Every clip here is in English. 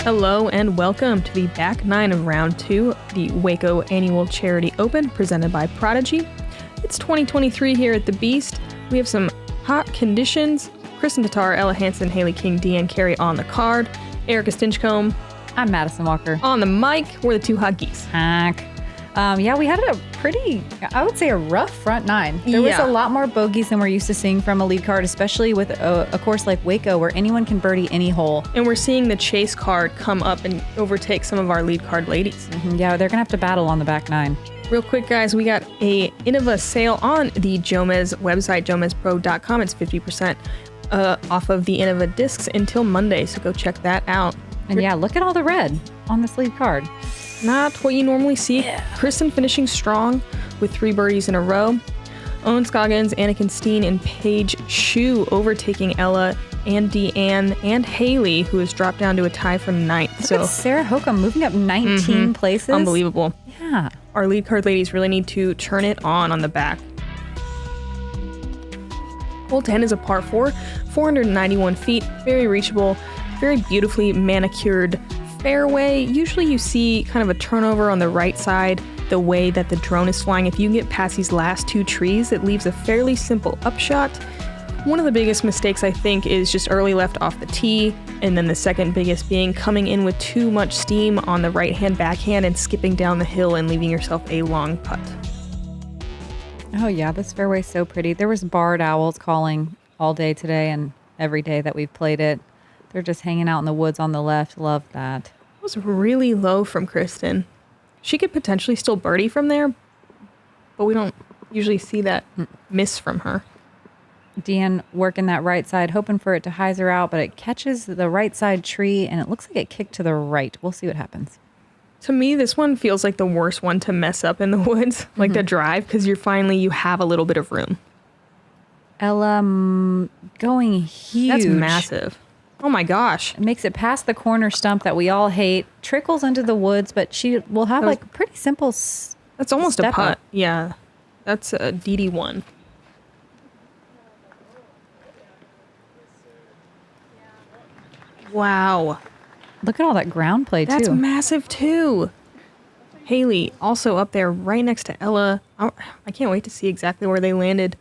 Hello and welcome to the back nine of round 2, the Waco Annual Charity Open presented by Prodigy. It's 2023 here at the Beast. We have some hot conditions. Kristen, Tattar, Ella Hansen, Hailey, King, Deann, Carey on the card. Erika, Stinchcomb. I'm Madison Walker. On the mic, we're the two hot geese. Hack. Yeah, we had a pretty, I would say, a rough front nine. There was a lot more bogeys than we're used to seeing from a lead card, especially with a course like Waco where anyone can birdie any hole. And we're seeing the chase card come up and overtake some of our lead card ladies. Yeah, they're going to have to battle on the back nine. Real quick, guys, we got a Innova sale on the Jomez website, JomezPro.com. It's 50% off of the Innova discs until Monday, so go check that out. And yeah, look at all the red on this lead card. Not what you normally see. Yeah. Kristen finishing strong with 3 birdies in a row. Owen Scoggins, Anakin Steen, and Paige Shue overtaking Ella and Deann and Hailey, who has dropped down to a tie from 9th. Look at Sarah Hokum moving up 19 places. Unbelievable. Yeah. Our lead card ladies really need to turn it on the back. Hole 10 is a par 4, 491 feet, very reachable, very beautifully manicured fairway. Usually you see kind of a turnover on the right side the way that the drone is flying. If you can get past these last 2 trees, it leaves a fairly simple upshot. One of the biggest mistakes, I think, is just early left off the tee, and then the second biggest being coming in with too much steam on the right-hand backhand and skipping down the hill and leaving yourself a long putt. Oh yeah, this fairway's so pretty. There was barred owls calling all day today and every day that we've played it. They're just hanging out in the woods on the left. Love that. It was really low from Kristen. She could potentially still birdie from there, but we don't usually see that miss from her. Deann working that right side, hoping for it to hyzer out, but it catches the right side tree, and it looks like it kicked to the right. We'll see what happens. To me, this one feels like the worst one to mess up in the woods, like the drive, because you have a little bit of room. Ella going huge. That's massive. Oh my gosh. It makes it past the corner stump that we all hate, trickles into the woods, but she will have like a pretty simple That's almost a putt. Up. Yeah. That's a DD1. Wow. Look at all that ground play, too. That's massive, too. Hailey also up there right next to Ella. I can't wait to see exactly where they landed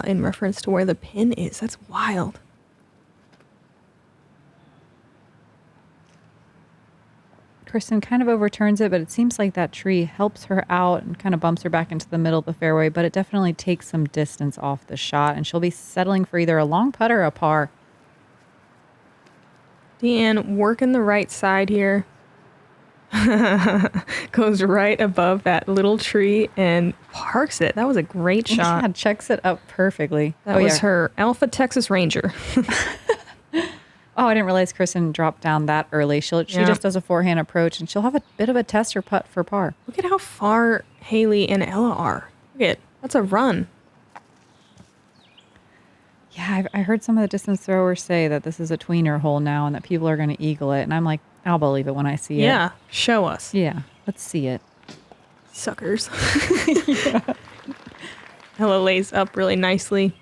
in reference to where the pin is. That's wild. Kristen kind of overturns it, but it seems like that tree helps her out and kind of bumps her back into the middle of the fairway, but it definitely takes some distance off the shot, and she'll be settling for either a long putt or a par. Deann working the right side here. Goes right above that little tree and parks it. That was a great shot. Yeah, checks it up perfectly. That was her Alpha Texas Ranger. Oh, I didn't realize Kristen dropped down that early. She just does a forehand approach, and she'll have a bit of a tester putt for par. Look at how far Hailey and Ella are. Look at that's a run. Yeah, I heard some of the distance throwers say that this is a tweener hole now and that people are going to eagle it. And I'm like, I'll believe it when I see it. Yeah, show us. Yeah, let's see it. Suckers. Ella lays up really nicely.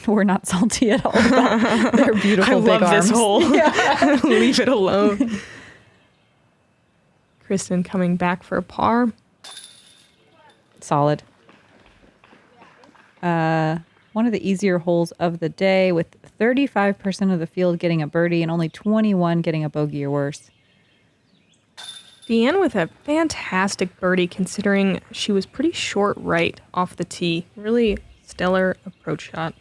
We're not salty at all about their beautiful big arms. I love this hole. Yeah. Leave it alone. Kristen coming back for a par. Solid. One of the easier holes of the day with 35% of the field getting a birdie and only 21 getting a bogey or worse. Deann with a fantastic birdie considering she was pretty short right off the tee. Really stellar approach shot.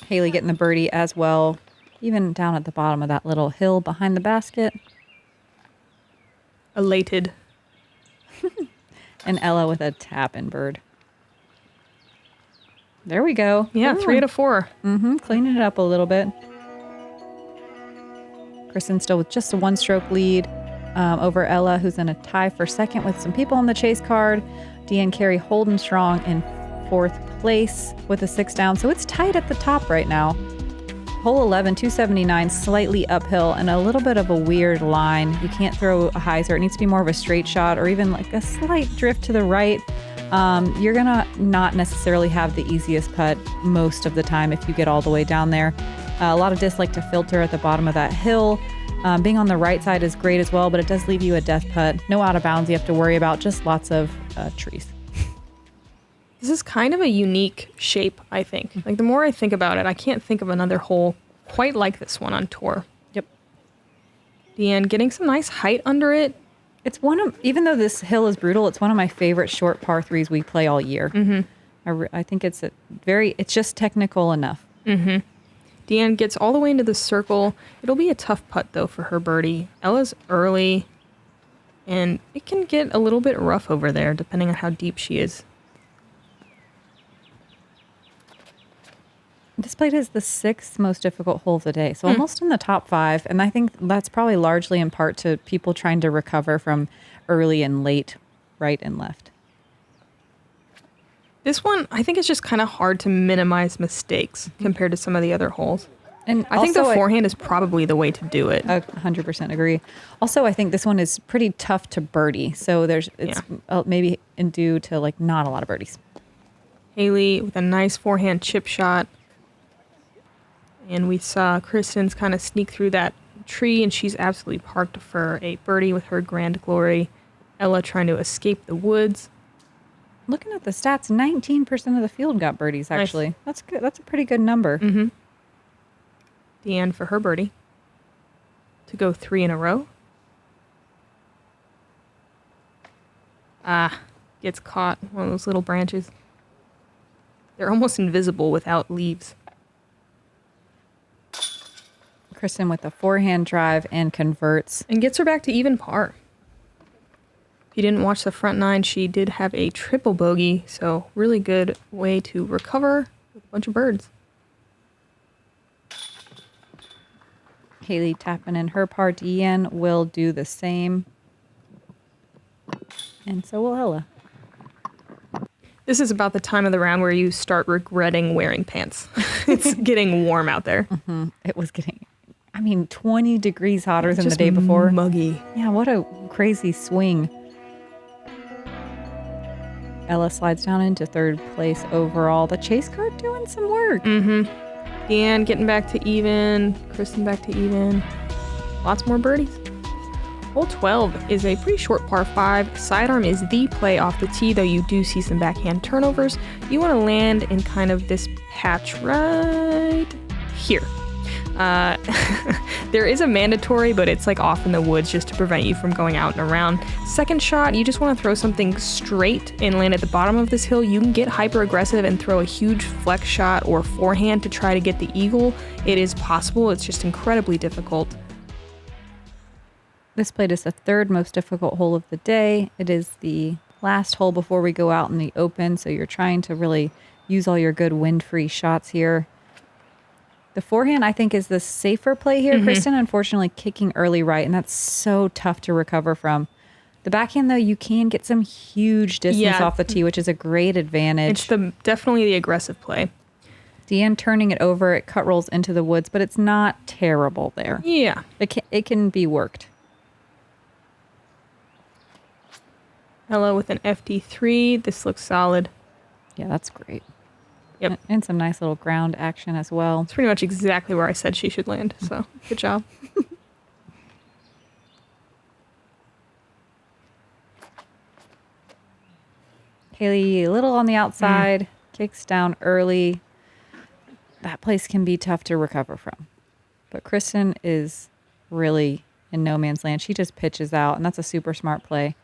Hailey getting the birdie as well, even down at the bottom of that little hill behind the basket. Elated. And Ella with a tap-in bird. There we go. Yeah, 3 out of 4. Cleaning it up a little bit. Kristen still with just a 1-stroke lead over Ella, who's in a tie for second with some people on the chase card. Deann, Carey holding strong in 4th place with a 6 down. So it's tight at the top right now. Hole 11, 279, slightly uphill and a little bit of a weird line. You can't throw a hyzer. It needs to be more of a straight shot or even like a slight drift to the right. You're going to not necessarily have the easiest putt most of the time if you get all the way down there. A lot of discs like to filter at the bottom of that hill. Being on the right side is great as well, but it does leave you a death putt. No out of bounds you have to worry about, just lots of trees. This is kind of a unique shape, I think. Like, the more I think about it, I can't think of another hole quite like this one on tour. Yep. Deann, getting some nice height under it. It's even though this hill is brutal, it's one of my favorite short par threes we play all year. I think it's just technical enough. Deann gets all the way into the circle. It'll be a tough putt, though, for her birdie. Ella's early, and it can get a little bit rough over there, depending on how deep she is. This plate is the 6th most difficult hole of the day, so almost in the top 5. And I think that's probably largely in part to people trying to recover from early and late right and left. This one, I think it's just kind of hard to minimize mistakes compared to some of the other holes. And I think the forehand is probably the way to do it. I 100% agree. Also, I think this one is pretty tough to birdie, so it's maybe due to like not a lot of birdies. Hailey with a nice forehand chip shot. And we saw Kristen's kind of sneak through that tree, and she's absolutely parked for a birdie with her grand glory. Ella trying to escape the woods. Looking at the stats, 19% of the field got birdies, actually. Nice. That's good. That's a pretty good number. Deann for her birdie to go 3 in a row. Gets caught in one of those little branches. They're almost invisible without leaves. Kristen with a forehand drive and converts. And gets her back to even par. If you didn't watch the front 9, she did have a triple bogey, so really good way to recover with a bunch of birds. Hailey tapping in her par. Deann will do the same. And so will Ella. This is about the time of the round where you start regretting wearing pants. It's getting warm out there. It was getting, 20 degrees hotter than the day before. Muggy. Yeah, what a crazy swing. Ella slides down into 3rd place overall. The chase card doing some work. Deann getting back to even. Kristen back to even. Lots more birdies. Hole 12 is a pretty short par 5. Sidearm is the play off the tee, though you do see some backhand turnovers. You want to land in kind of this patch right here. There is a mandatory, but it's like off in the woods just to prevent you from going out and around. Second shot, you just want to throw something straight and land at the bottom of this hill. You can get hyper aggressive and throw a huge flex shot or forehand to try to get the eagle. It is possible. It's just incredibly difficult. This plate is the 3rd most difficult hole of the day. It is the last hole before we go out in the open, so you're trying to really use all your good wind-free shots here. The forehand, I think, is the safer play here. Kristen, unfortunately, kicking early right, and that's so tough to recover from. The backhand, though, you can get some huge distance off the tee, which is a great advantage. It's definitely the aggressive play. Deann turning it over, it cut rolls into the woods, but it's not terrible there. Yeah. It can be worked. Ella with an FD3. This looks solid. Yeah, that's great. Yep. And some nice little ground action as well. It's pretty much exactly where I said she should land, so good job. Hailey a little on the outside, kicks down early. That place can be tough to recover from. But Kristen is really in no man's land. She just pitches out, and that's a super smart play.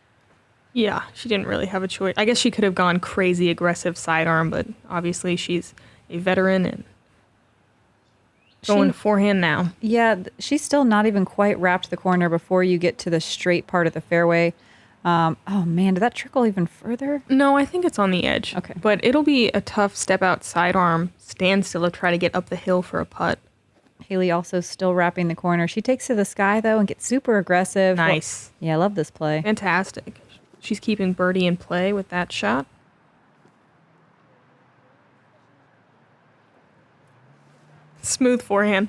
Yeah, she didn't really have a choice. I guess she could have gone crazy aggressive sidearm, but obviously she's a veteran and going forehand now. Yeah, she's still not even quite wrapped the corner before you get to the straight part of the fairway. Oh man, did that trickle even further? No, I think it's on the edge. Okay. But it'll be a tough step out sidearm standstill to try to get up the hill for a putt. Hailey also still wrapping the corner. She takes to the sky though and gets super aggressive. Nice. Well, yeah, I love this play. Fantastic. She's keeping birdie in play with that shot. Smooth forehand.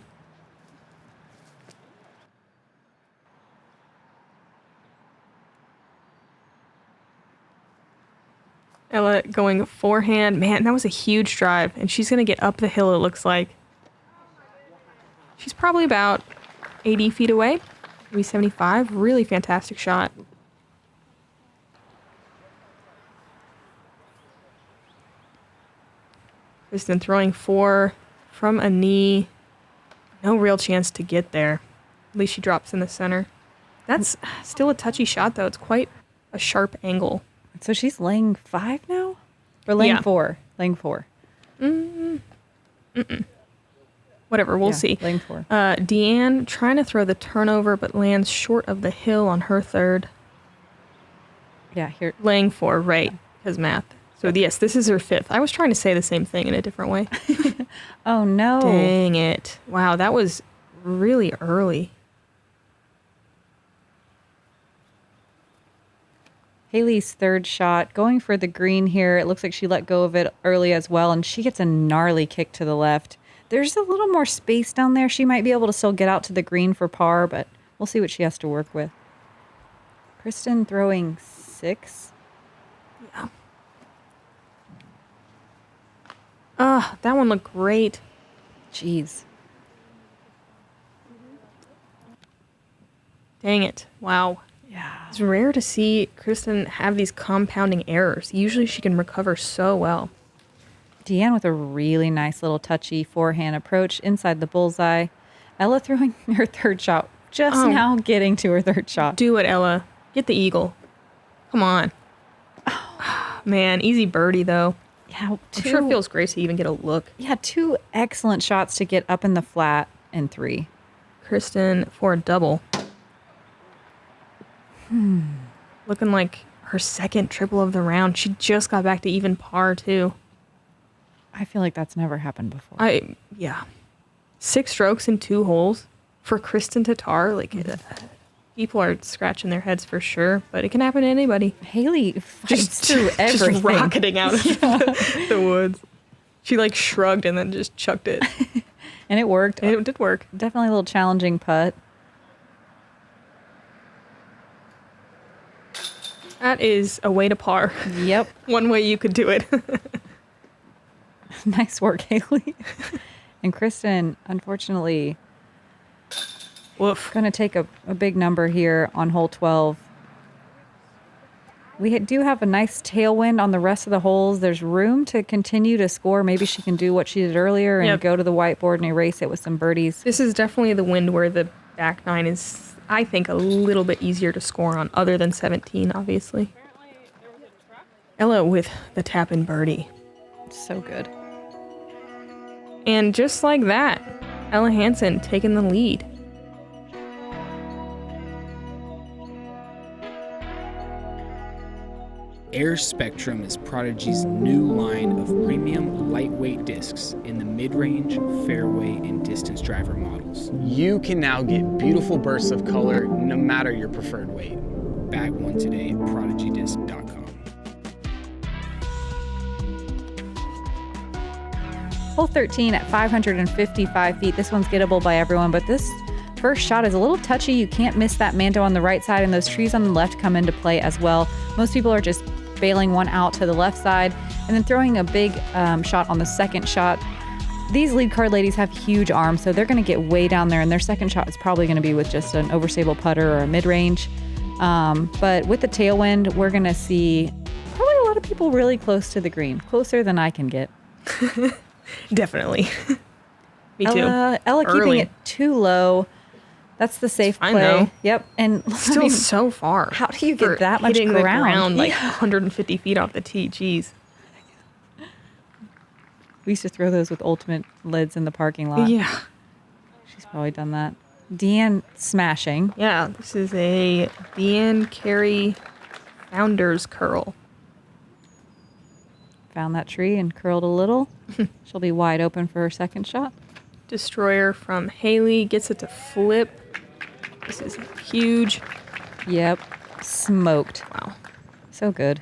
Ella going forehand. Man, that was a huge drive. And she's going to get up the hill, it looks like. She's probably about 80 feet away, maybe 75. Really fantastic shot. Kristen throwing 4 from a knee. No real chance to get there. At least she drops in the center. That's still a touchy shot, though. It's quite a sharp angle. So she's laying 5 now? Or laying Yeah. 4? Laying 4. Whatever, we'll see. Laying 4. Deann trying to throw the turnover, but lands short of the hill on her third. Yeah, here. Laying 4, right, because math. So yes, this is her 5th. I was trying to say the same thing in a different way. Oh, no. Dang it. Wow, that was really early. Hailey's third shot, going for the green here. It looks like she let go of it early as well, and she gets a gnarly kick to the left. There's a little more space down there. She might be able to still get out to the green for par, but we'll see what she has to work with. Kristen throwing 6. Yeah. That one looked great. Jeez. Dang it. Wow. Yeah. It's rare to see Kristen have these compounding errors. Usually she can recover so well. Deann with a really nice little touchy forehand approach inside the bullseye. Ella throwing her third shot. Just now getting to her third shot. Do it, Ella. Get the eagle. Come on. Man, easy birdie, though. Yeah, I'm sure it feels great to even get a look. Yeah, 2 excellent shots to get up in the flat and 3. Kristen for a double. Looking like her second triple of the round. She just got back to even par, too. I feel like that's never happened before. Yeah. 6 strokes in 2 holes for Kristen Tattar. Like, people are scratching their heads for sure, but it can happen to anybody. Hailey fights through everything. Just rocketing out of the woods. She like shrugged and then just chucked it. And it worked. It did work. Definitely a little challenging putt. That is a way to par. Yep. One way you could do it. Nice work, Hailey. And Kristen, unfortunately, Woof. going to take a big number here on hole 12. We do have a nice tailwind on the rest of the holes. There's room to continue to score. Maybe she can do what she did earlier and go to the whiteboard and erase it with some birdies. This is definitely the wind where the back 9 is, I think, a little bit easier to score on, other than 17, obviously. Ella with the tap-in birdie. So good. And just like that, Ella Hansen taking the lead. Air Spectrum is Prodigy's new line of premium lightweight discs in the mid-range, fairway, and distance driver models. You can now get beautiful bursts of color no matter your preferred weight. Bag one today at prodigydisc.com. Hole 13 at 555 feet. This one's gettable by everyone, but this first shot is a little touchy. You can't miss that Mando on the right side, and those trees on the left come into play as well. Most people are just bailing one out to the left side and then throwing a big shot on the second shot. These lead card ladies have huge arms, so they're going to get way down there, and their second shot is probably going to be with just an overstable putter or a mid-range. But with the tailwind, we're going to see probably a lot of people really close to the green, closer than I can get. Definitely. Me too. Ella keeping it too low. That's the safe play. I know. Yep. And Still so far. How do you get that much hitting the ground? like 150 feet off the tee? Jeez. We used to throw those with ultimate lids in the parking lot. Yeah. She's probably done that. Deann smashing. Yeah. This is a Deann Carey Founders Curl. Found that tree and curled a little. She'll be wide open for her second shot. Destroyer from Hailey gets it to flip. This is huge. Yep. Smoked. Wow. So good.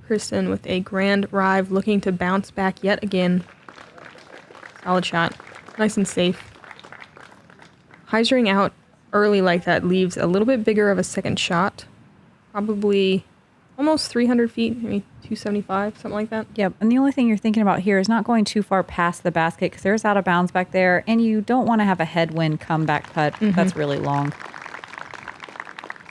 Kristen with a grand drive, looking to bounce back yet again. Solid shot. Nice and safe. Hyzering out early like that leaves a little bit bigger of a second shot. Probably almost 300 feet, maybe 275, something like that. Yep. And the only thing you're thinking about here is not going too far past the basket because there's out of bounds back there, and you don't want to have a headwind comeback putt. That's really long.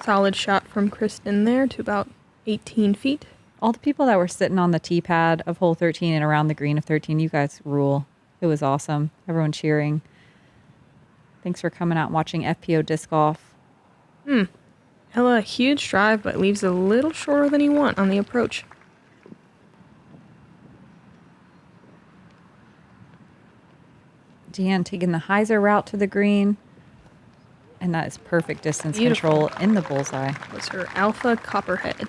Solid shot from Kristen there to about 18 feet. All the people that were sitting on the tee pad of hole 13 and around the green of 13, you guys rule. It was awesome. Everyone cheering. Thanks for coming out and watching FPO disc golf. Ella, huge drive, but leaves a little shorter than you want on the approach. Deann taking the hyzer route to the green. And that is perfect distance Beautiful. control in the bullseye. Was her Alpha Copperhead.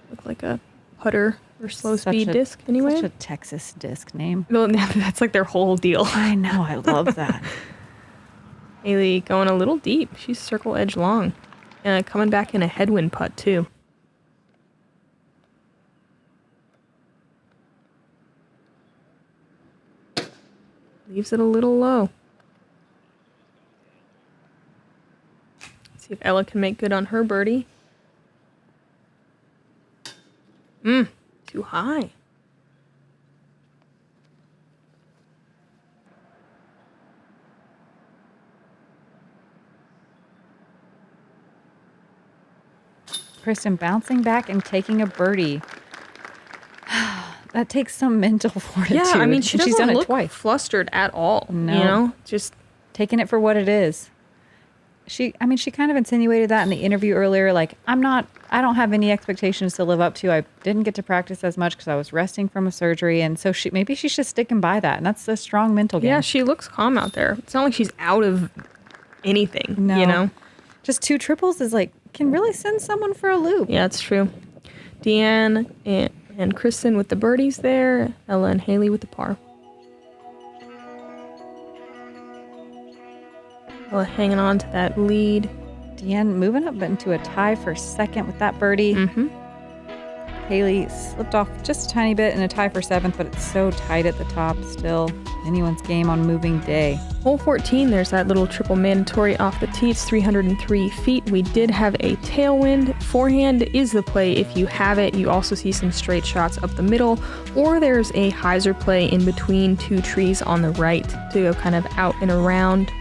Looked like a putter or slow speed disc anyway. Such a Texas disc name. Well, that's like their whole deal. I know. I love that. Hailey going a little deep. She's circle edge long. Coming back in a headwind putt, too. Leaves it a little low. See if Ella can make good on her birdie. Too high. Kristen bouncing back and taking a birdie. That takes some mental fortitude. Yeah, I mean, she's done done it look twice. flustered at all. No. You know, just Taking it for what it is. She kind of insinuated that in the interview earlier. Like, I don't have any expectations to live up to. I didn't get to practice as much because I was resting from a surgery. And so maybe she's just sticking by that. And that's a strong mental game. yeah, she looks calm out there. It's not like she's out of anything. No. You know. Just 2 triples is like, can really send someone for a loop. Yeah, it's true. Deann and Kristen with the birdies there. Ella and Hailey with the par. Ella hanging on to that lead. Deann moving up into a tie for second with that birdie. Hailey slipped off just a tiny bit in a tie for 7th, but it's so tight at the top still. Anyone's game on moving day. Hole 14, there's that little triple mandatory off the tee. It's 303 feet. We did have a tailwind. Forehand is the play if you have it. You also see some straight shots up the middle, or there's a hyzer play in between 2 trees on the right to go kind of out and around.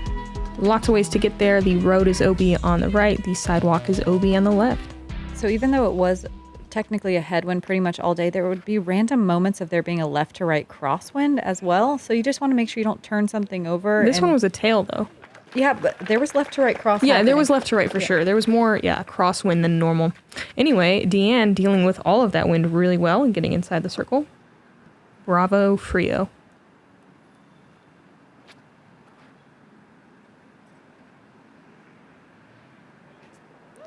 Lots of ways to get there. The road is OB on the right. The sidewalk is OB on the left. So even though it was technically a headwind pretty much all day, there would be random moments of there being a left to right crosswind as well. So you just want to make sure you don't turn something over. This one was a tail, though. Yeah, but there was left to right cross. Yeah, happening. there was left to right for sure. There was more, crosswind than normal. Anyway, Deann dealing with all of that wind really well and getting inside the circle. Bravo, Frio.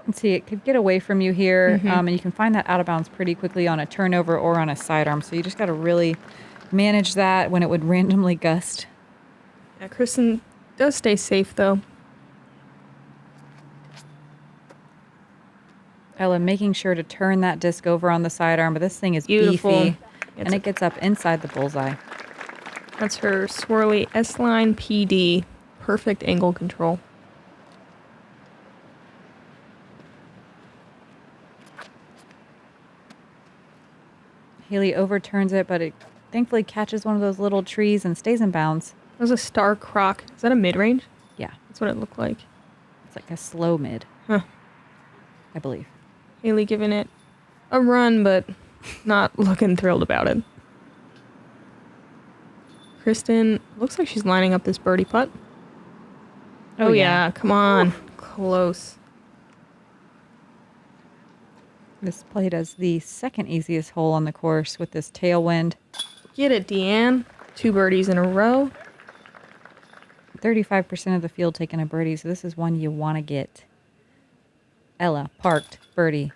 Let's see, it could get away from you here, and you can find that out of bounds pretty quickly on a turnover or on a sidearm. So you just got to really manage that when it would randomly gust. Yeah, Kristen does stay safe, though. Ella making sure to turn that disc over on the sidearm, but this thing is Beautiful. beefy, and it gets up inside the bullseye. That's her swirly S-line PD. Perfect angle control. Hailey overturns it, but it thankfully catches one of those little trees and stays in bounds. That was a star croc. Is that a mid-range? Yeah, That's what it looked like. it's like a slow mid, Huh. I believe. Hailey giving it a run, but not looking thrilled about it. Kristen looks like she's lining up this birdie putt. Oh yeah, come on. Close. This played as the second easiest hole on the course with this tailwind. Get it, Deann. 2 birdies in a row. 35% of the field taking a birdie, so this is one you want to get. Ella, parked, birdie.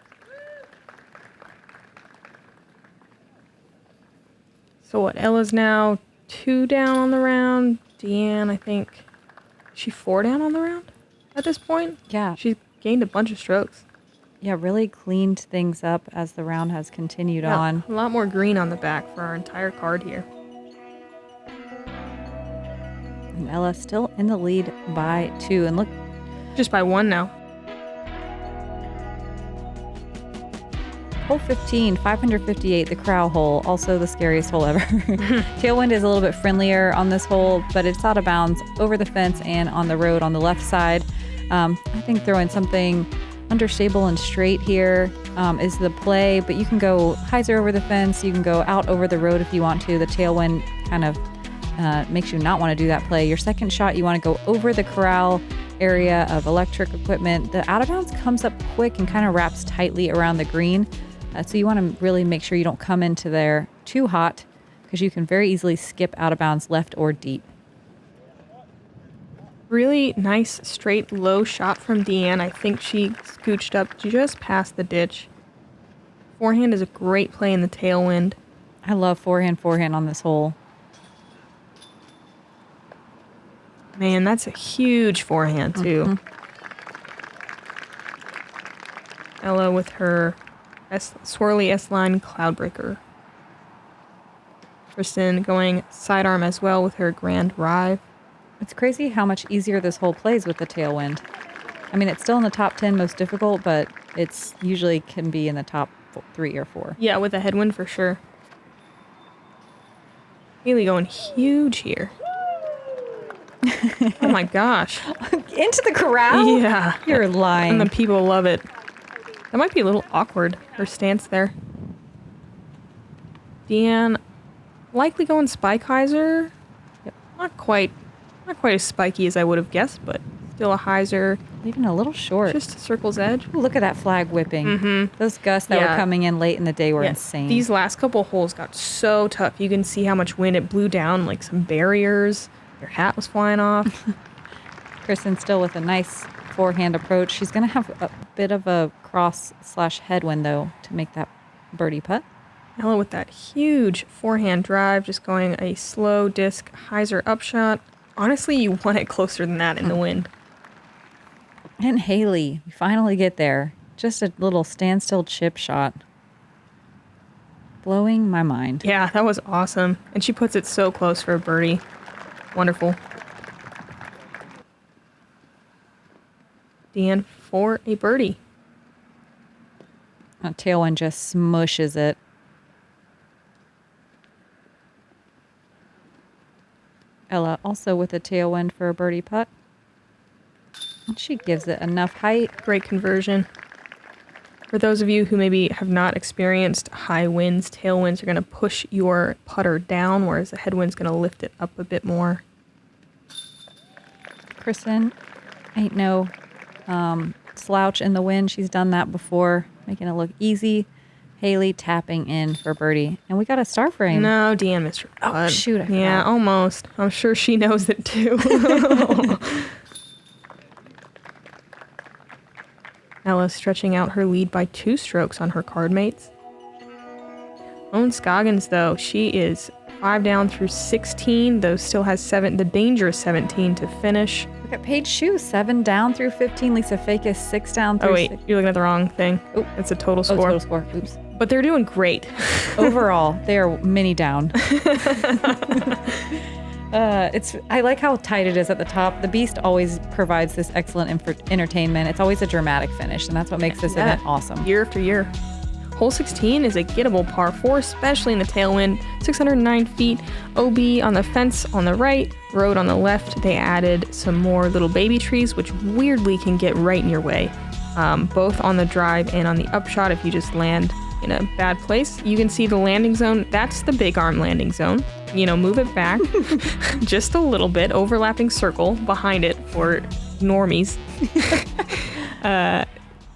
So what, Ella's now 2 down on the round. Deann, I think, is she 4 down on the round at this point? Yeah, She's gained a bunch of strokes. yeah, really cleaned things up as the round has continued on. A lot more green on the back for our entire card here. And Ella still in the lead by 2. And look, Just by 1 now. Hole 15, 558, the crow hole, also the scariest hole ever. Tailwind is a little bit friendlier on this hole, but it's out of bounds over the fence and on the road on the left side. I think throwing something understable and straight here is the play, but you can go hyzer over the fence. You can go out over the road if you want to. The tailwind kind of makes you not want to do that play. Your second shot, you want to go over the corral area of electric equipment. The out of bounds comes up quick and kind of wraps tightly around the green. So you want to really make sure you don't come into there too hot, because you can very easily skip out of bounds left or deep. Really nice, straight, low shot from Deann. I think she scooched up just past the ditch. Forehand is a great play in the tailwind. I love forehand on this hole. Man, that's a huge forehand, too. Ella with her swirly S-line cloudbreaker. Kristen going sidearm as well with her grand drive. It's crazy how much easier this hole plays with the tailwind. I mean, it's still in the top 10 most difficult, but it's usually can be in the top 3 or 4. Yeah, with a headwind for sure. Hailey going huge here. Oh my gosh. Into the corral? Yeah. You're lying. And the people love it. That might be a little awkward, her stance there. Deann likely going spike hyzer. Yep. Not quite as spiky as I would have guessed, but still a hyzer. Even a little short. Just a circle's edge. Ooh, look at that flag whipping. Mm-hmm. Those gusts that were coming in late in the day were insane. These last couple holes got so tough. You can see how much wind it blew down, like some barriers. Your hat was flying off. Kristen still with a nice forehand approach. She's going to have a bit of a cross/headwind, though, to make that birdie putt. Ella with that huge forehand drive, just going a slow disc hyzer upshot. Honestly, you want it closer than that in the wind. And Hailey, we finally get there. Just a little standstill chip shot. Blowing my mind. Yeah, that was awesome. And she puts it so close for a birdie. Wonderful. Deann for a birdie. That tailwind just smushes it. Ella also with a tailwind for a birdie putt. And she gives it enough height. Great conversion. For those of you who maybe have not experienced high winds, tailwinds are going to push your putter down, whereas the headwind's going to lift it up a bit more. Kristen ain't no slouch in the wind. She's done that before, making it look easy. Hailey tapping in for birdie. And we got a star frame. No, Deann missed her putt. Oh, shoot. I yeah, forgot. almost. I'm sure she knows it too. Ella stretching out her lead by 2 strokes on her card mates. Lone Scoggins, though, she is 5 down through 16, though still has the dangerous 17 to finish. Look at Paige Shue, 7 down through 15. Lisa Fakis, 6 down through Oh, wait, 6. you're looking at the wrong thing. Oh, it's a total score. total score. Oops. But they're doing great. Overall, they are mini down. I like how tight it is at the top. The Beast always provides this excellent entertainment. It's always a dramatic finish, and that's what makes this event awesome. Year after year. Hole 16 is a gettable par 4, especially in the tailwind. 609 feet, OB on the fence on the right, road on the left. They added some more little baby trees, which weirdly can get right in your way, both on the drive and on the upshot if you just land in a bad place. You can see the landing zone. That's the big arm landing zone. Move it back just a little bit, overlapping circle behind it for normies.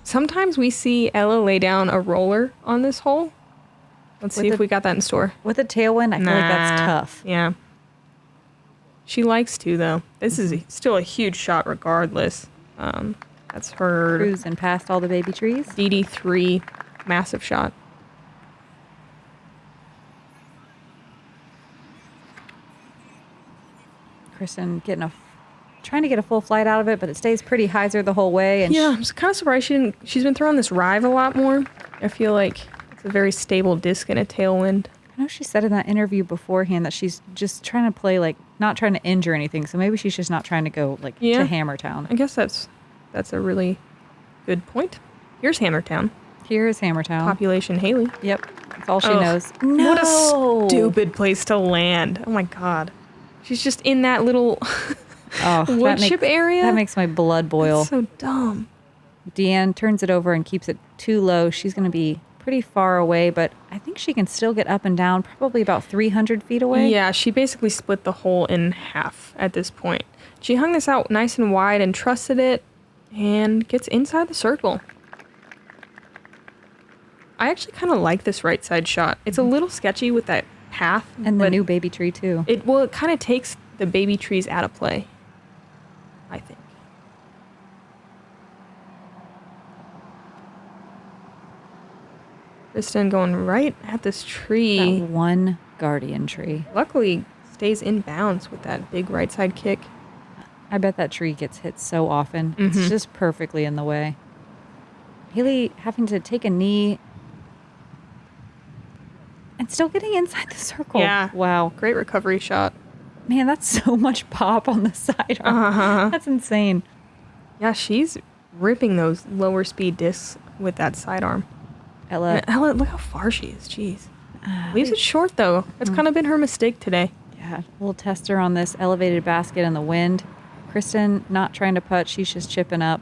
Sometimes we see Ella lay down a roller on this hole. Let's see if we got that in store. With a tailwind, I feel like that's tough. Yeah. She likes to, though. This is still a huge shot regardless. That's her Cruising past all the baby trees. DD3 massive shot. Kristen trying to get a full flight out of it, but it stays pretty hyzer the whole way. And yeah, I'm kind of surprised she's been throwing this rive a lot more. I feel like it's a very stable disc in a tailwind. I know she said in that interview beforehand that she's just trying to play, like, not trying to injure anything. So maybe she's just not trying to go, like, to Hammertown. I guess that's a really good point. Here's Hammertown. Here's Hammertown. Population Hailey. Yep. That's all she Ugh. knows. What a stupid place to land. Oh my god. She's just in that little wood chip area. That makes my blood boil. That's so dumb. Deann turns it over and keeps it too low. She's going to be pretty far away, but I think she can still get up and down, probably about 300 feet away. Yeah, she basically split the hole in half at this point. She hung this out nice and wide and trusted it and gets inside the circle. I actually kind of like this right side shot. It's a little sketchy with that path. And the new baby tree, too. It kind of takes the baby trees out of play, I think. Kristen going right at this tree. That one guardian tree. Luckily, stays in bounds with that big right side kick. I bet that tree gets hit so often. It's just perfectly in the way. Hailey having to take a knee and still getting inside the circle. Yeah. Wow. Great recovery shot. Man, that's so much pop on the sidearm. That's insane. Yeah, she's ripping those lower speed discs with that sidearm. Ella, Look how far she is. Jeez. Leaves it short, though. That's kind of been her mistake today. yeah, we'll test her on this elevated basket in the wind. Kristen not trying to putt. She's just chipping up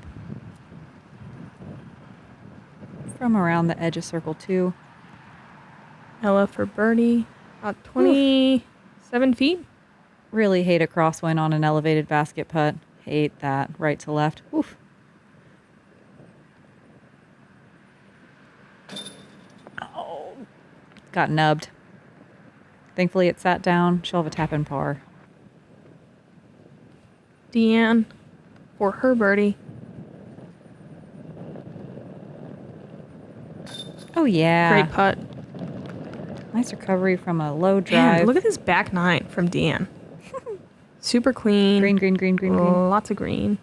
from around the edge of circle 2. Ella for birdie. About 27 feet. Really hate a crosswind on an elevated basket putt. Hate that. Right to left. Oof. Oh. Got nubbed. Thankfully it sat down. She'll have a tap in par. Deann for her birdie. Oh, yeah. Great putt. Nice recovery from a low drive. Man, look at this back nine from Deann. Super clean. Green, green, green, green, green. Lots of green.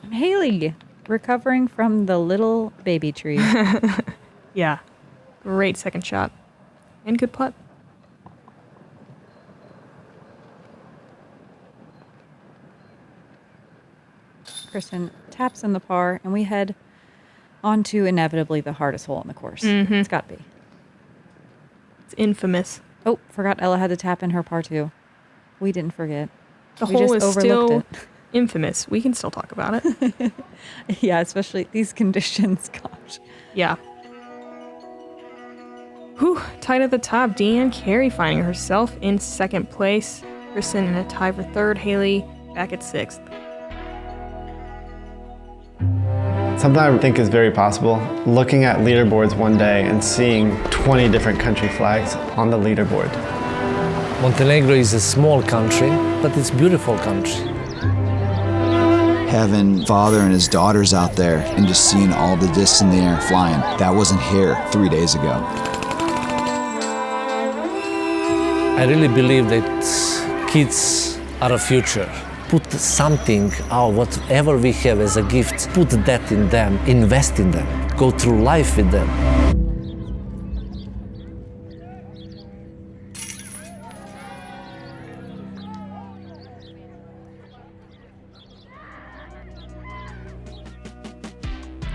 And Hailey recovering from the little baby tree. Yeah. Great second shot. And good putt. Kristen taps in the par, and we head on to inevitably the hardest hole in the course. It's got to be. It's infamous. Oh, forgot Ella had to tap in her par too. We didn't forget. The We hole just is overlooked still it. infamous. We can still talk about it. Yeah, especially these conditions. Gosh. Yeah. Whew, tight at the top. Deann Carey finding herself in second place. Kristen in a tie for third. Hailey back at sixth. Something I think is very possible, looking at leaderboards one day and seeing 20 different country flags on the leaderboard. Montenegro is a small country, but it's a beautiful country. Having father and his daughters out there and just seeing all the discs in the air flying, that wasn't here 3 days ago. I really believe that kids are a future. Put something out, whatever we have as a gift, put that in them, invest in them, go through life with them.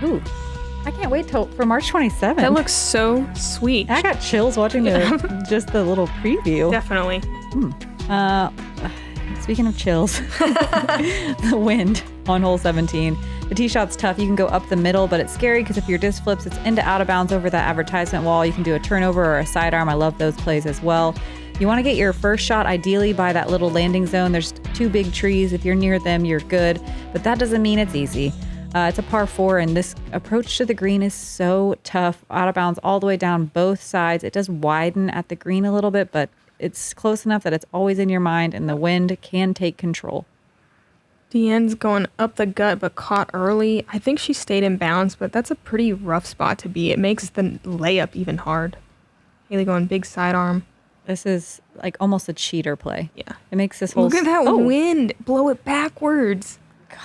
Ooh, I can't wait for March 27th. That looks so sweet. I got chills watching just the little preview. Definitely. Speaking of chills, the wind on hole 17. The tee shot's tough. You can go up the middle, but it's scary because if your disc flips, it's into out of bounds over that advertisement wall. You can do a turnover or a sidearm. I love those plays as well. You want to get your first shot ideally by that little landing zone. There's 2 big trees. If you're near them, you're good, but that doesn't mean it's easy. It's a par 4, and this approach to the green is so tough. Out of bounds all the way down both sides. It does widen at the green a little bit, but it's close enough that it's always in your mind, and the wind can take control. Deann's going up the gut, but caught early. I think she stayed in bounds, but that's a pretty rough spot to be. It makes the layup even hard. Hailey going big sidearm. This is like almost a cheater play. Yeah. It makes this whole... Look at that wind. Blow it backwards. God.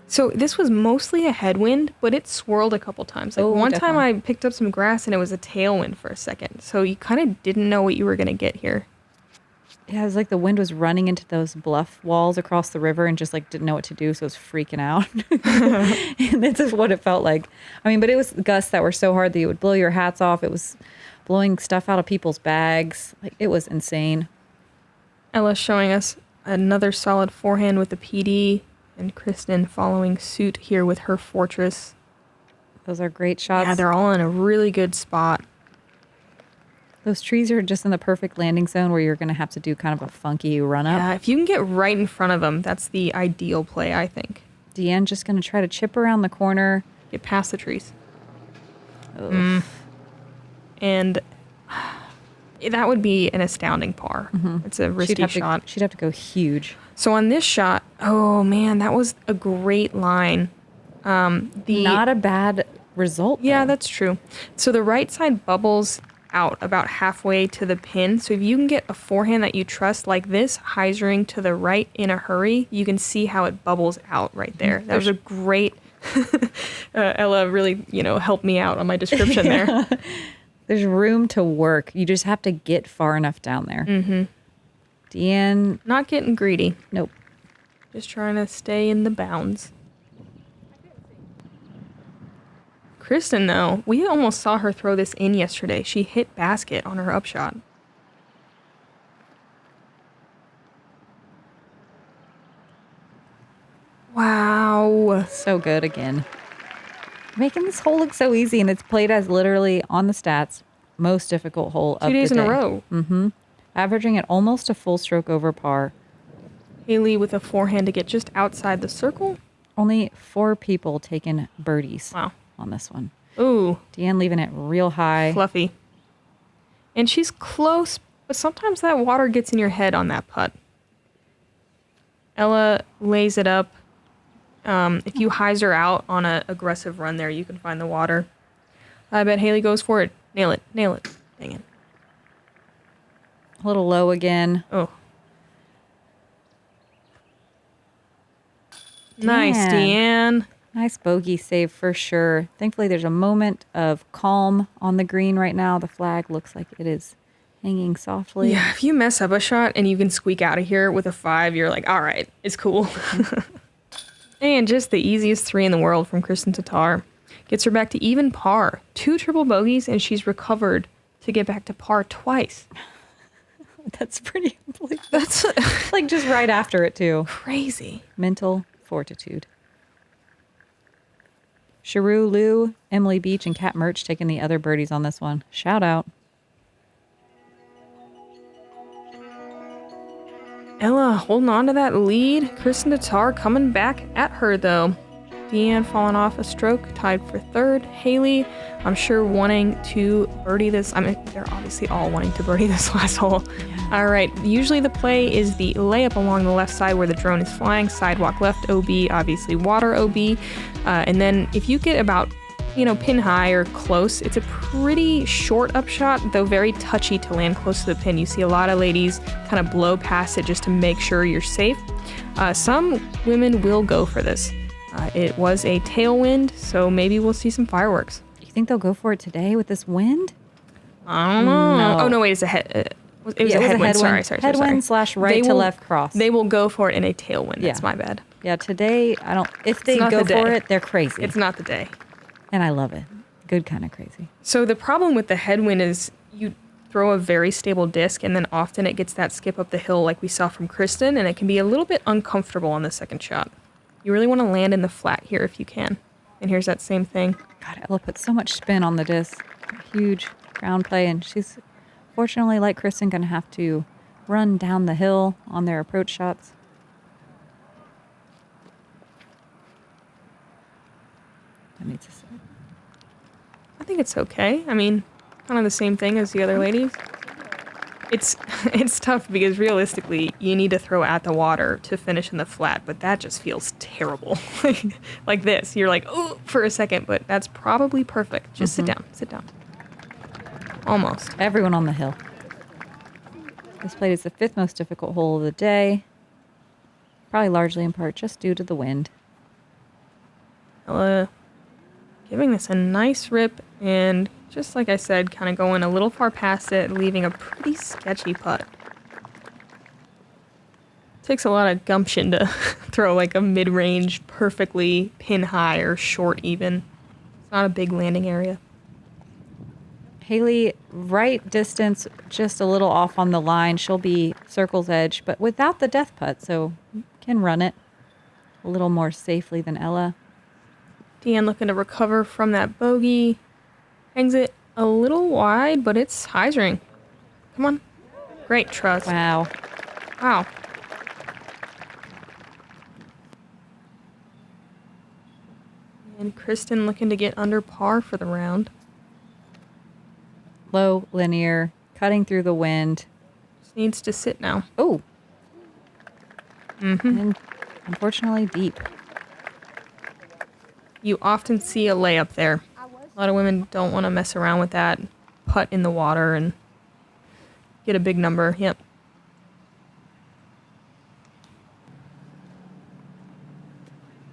So this was mostly a headwind, but it swirled a couple times. Like one time I picked up some grass and it was a tailwind for a second. So you kind of didn't know what you were going to get here. Yeah, it was like the wind was running into those bluff walls across the river and just like didn't know what to do, so it was freaking out. And this is what it felt like. I mean, but it was gusts that were so hard that it would blow your hats off. It was blowing stuff out of people's bags. Like, it was insane. Ella's showing us another solid forehand with the PD, and Kristen following suit here with her Fortress. Those are great shots. Yeah, they're all in a really good spot. Those trees are just in the perfect landing zone where you're going to have to do kind of a funky run up. Yeah, if you can get right in front of them, that's the ideal play, I think. Deann just going to try to chip around the corner. Get past the trees. Oof. And that would be an astounding par. It's a risky shot. She'd have to go huge. So on this shot, oh man, that was a great line. Not a bad result. Yeah, though. that's true. So the right side bubbles out about halfway to the pin. So if you can get a forehand that you trust like this, hyzering to the right in a hurry, you can see how it bubbles out right there. That was a great... Ella really, helped me out on my description there. There's room to work. You just have to get far enough down there. Deann... Not getting greedy. Nope. Just trying to stay in the bounds. Kristen, though, we almost saw her throw this in yesterday. She hit basket on her upshot. Wow. So good again. Making this hole look so easy, and it's played as literally on the stats most difficult hole of the day. 2 days in a row. Averaging at almost a full stroke over par. Hailey with a forehand to get just outside the circle. Only 4 people taking birdies. Wow. On this one. Ooh. Deann leaving it real high. Fluffy. And she's close, but sometimes that water gets in your head on that putt. Ella lays it up. If you hyzer out on an aggressive run there, you can find the water. I bet Hailey goes for it. Nail it. Nail it. Dang it. A little low again. Oh. Nice, Deann. Nice bogey save for sure. Thankfully, there's a moment of calm on the green right now. The flag looks like it is hanging softly. Yeah, if you mess up a shot and you can squeak out of here with a 5, you're like, all right, it's cool. And just the easiest 3 in the world from Kristen Tattar. Gets her back to even par. 2 triple bogeys, and she's recovered to get back to par twice. That's pretty unbelievable. That's like just right after it, too. Crazy. Mental fortitude. Sharu, Lou, Emily Beach, and Kat Murch taking the other birdies on this one. Shout out. Ella holding on to that lead. Kristen Tattar coming back at her, though. Deann falling off a stroke, tied for 3rd. Hailey, I'm sure, wanting to birdie this. I mean, they're obviously all wanting to birdie this last hole. Yeah. All right. Usually the play is the layup along the left side where the drone is flying. Sidewalk left OB, obviously water OB. And then if you get about, pin high or close, it's a pretty short upshot, though very touchy to land close to the pin. You see a lot of ladies kind of blow past it just to make sure you're safe. Some women will go for this. It was a tailwind, so maybe we'll see some fireworks. You think they'll go for it today with this wind? I don't know. No. Oh, no, wait, it's a head. It was a headwind. Sorry. Headwind / right to left cross. They will go for it in a tailwind. Yeah. That's my bad. Yeah, today, if they go for it, they're crazy. It's not the day. And I love it. Good kind of crazy. So the problem with the headwind is you throw a very stable disc, and then often it gets that skip up the hill like we saw from Kristen, and it can be a little bit uncomfortable on the second shot. You really want to land in the flat here if you can. And here's that same thing. God, Ella put so much spin on the disc. Huge ground play, and she's fortunately, like Kristen, going to have to run down the hill on their approach shots. That needs to sit. I think it's okay. I mean, kind of the same thing as the other ladies. It's tough because realistically, you need to throw at the water to finish in the flat, but that just feels terrible. Like this, you're like, oh, for a second, but that's probably perfect. Just sit down. Almost. Everyone on the hill. This plate is the 5th most difficult hole of the day. Probably largely in part just due to the wind. Ella giving this a nice rip, and just like I said, kind of going a little far past it, leaving a pretty sketchy putt. Takes a lot of gumption to throw like a mid-range perfectly pin high or short even. It's not a big landing area. Hailey, right distance, just a little off on the line. She'll be circle's edge, but without the death putt, so can run it a little more safely than Ella. Deann looking to recover from that bogey. Hangs it a little wide, but it's hyzering. Come on. Great trust. Wow. Wow. And Kristen looking to get under par for the round. Low, linear, cutting through the wind. Just needs to sit now. Oh. Mm-hmm. And unfortunately deep. You often see a layup there. A lot of women don't want to mess around with that. Putt in the water and get a big number. Yep.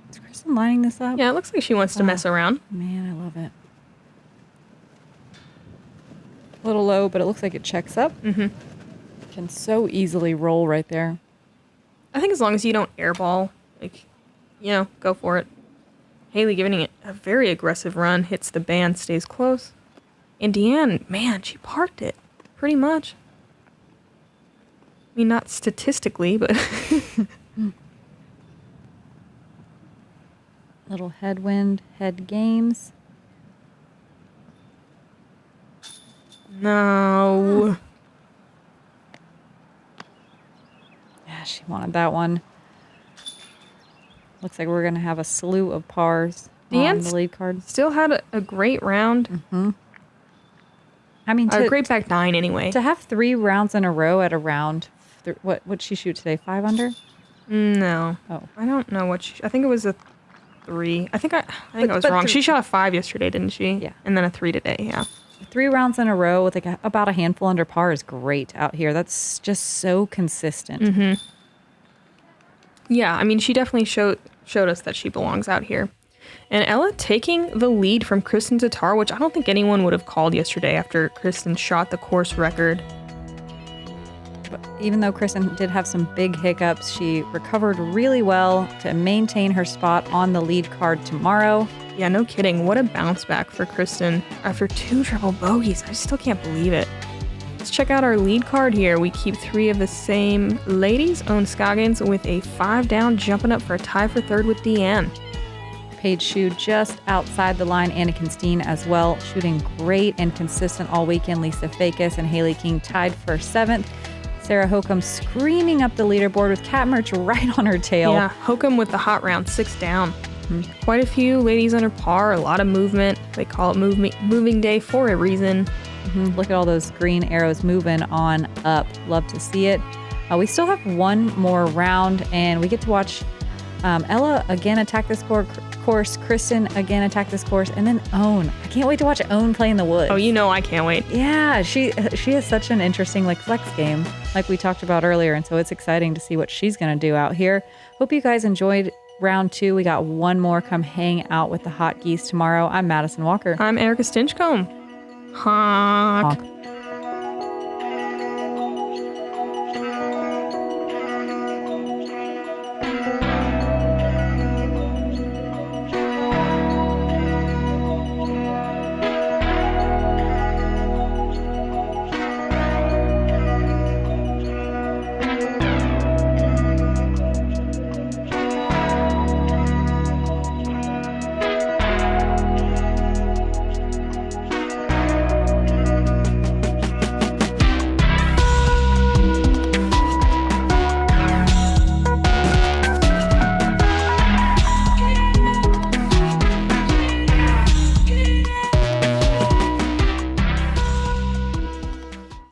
Is Kristen lining this up? Yeah, it looks like she wants to mess around. Man, I love it. A little low, but it looks like it checks up. Mm-hmm. Can so easily roll right there. I think as long as you don't airball, like, go for it. Hailey giving it a very aggressive run, hits the band, stays close. And Deann, man, she parked it pretty much. I mean, not statistically, but Little headwind, head games. no. Yeah, she wanted that one. Looks like we're going to have a slew of pars on Deann's the lead card. Still had a great round. Mm-hmm. I mean, A great back nine anyway. to have 3 rounds in a row at around, what'd she shoot today? 5 under? No. Oh. I don't know what I think it was a 3. I think I was wrong. She shot a 5 yesterday, didn't she? Yeah. And then a 3 today, yeah. 3 rounds in a row with about a handful under par is great out here. That's just so consistent. Mm-hmm. Yeah, I mean, she definitely showed us that she belongs out here. And Ella taking the lead from Kristen Tattar, which I don't think anyone would have called yesterday after Kristen shot the course record. But even though Kristen did have some big hiccups, she recovered really well to maintain her spot on the lead card tomorrow. Yeah, no kidding. What a bounce back for Kristen after 2 triple bogeys. I still can't believe it. Let's check out our lead card here. We keep 3 of the same ladies. Owen Scoggins with a 5 down, jumping up for a tie for 3rd with Deann. Paige Shue just outside the line. Anniken Steen as well, shooting great and consistent all weekend. Lisa Fakis and Hailey King tied for 7th. Sarah Hokum screaming up the leaderboard with Cat Merch right on her tail. Yeah, Hokum with the hot round, 6 down. Quite a few ladies under par, a lot of movement. They call it moving day for a reason. Look at all those green arrows moving on up. Love to see it. We still have one more round, and we get to watch Ella again attack this course, Kristen again attack this course, and then Owen. I can't wait to watch Owen play in the woods. Oh, I can't wait. Yeah, she has such an interesting flex game, like we talked about earlier, and so it's exciting to see what she's going to do out here. Hope you guys enjoyed round 2. We got one more. Come hang out with the hot geese tomorrow. I'm Madison Walker. I'm Erika Stinchcomb. Honk. Honk.